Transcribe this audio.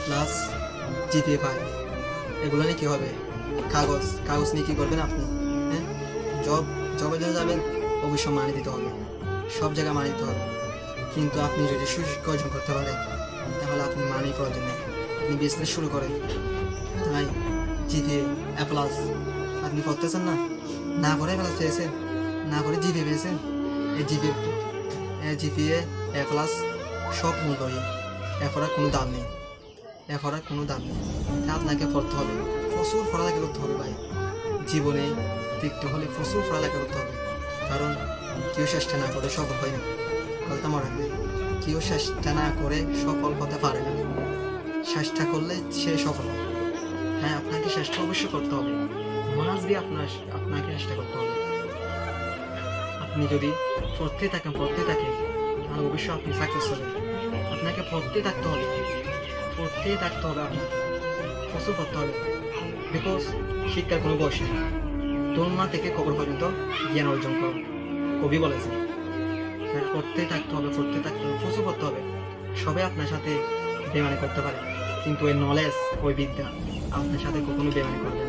Plus GPA 5, এগুলো নিয়ে কী হবে? কাগজ কাগজ নিয়ে কী করবেন আপনি? হ্যাঁ, জবে জন্য যাবেন, অবশ্যই মানি দিতে হবে, সব জায়গায় মানি দিতে হবে। কিন্তু আপনি যদি সুশিক্ষা অর্জন করতে পারেন, তাহলে আপনি মানি প্রয়োজন নেই, আপনি বিজনেস শুরু করেন। তাই জিপিএ A+, আপনি করতেছেন না, না করে A+ পেয়েছেন, না করে জিপিএ পেয়েছেন। এই জিপিএ A+, সব মূল্যহীন, এরপর আর কোনো দাম নেই, এরপর আর কোনো দাম নেই। তা আপনাকে পড়তে হবে, প্রচুর পড়ালেখা করতে হবে ভাই। জীবনে টিকতে হলে প্রচুর পড়ালেখা করতে হবে, কারণ কেউ চেষ্টা না করে সফল হয় না। কথা মনে রাখবে, কেউ চেষ্টা না করে সফল হতে পারে না, চেষ্টা করলে সে সফল হয়। হ্যাঁ, আপনাকে চেষ্টা অবশ্যই করতে হবে, মাস্ট আপনাকে চেষ্টা করতে হবে। আপনি যদি পড়তে থাকেন তাহলে অবশ্যই আপনি সাকসেস হবেন। আপনাকে পড়তে থাকতে হবে আপনাকে প্রচুর পড়তে হবে। বিকজ শিক্ষার কোনো বয়স নেই, তরুণমা থেকে কবর পর্যন্ত জ্ঞান অর্জন করো, কবি বলেছে। পড়তে থাকতে হবে, প্রচুর পড়তে হবে। সবাই আপনার সাথে বেমানি করতে পারে, কিন্তু ওই নলেজ, ওই বিদ্যা আপনার সাথে কখনো বেমানি করবে না।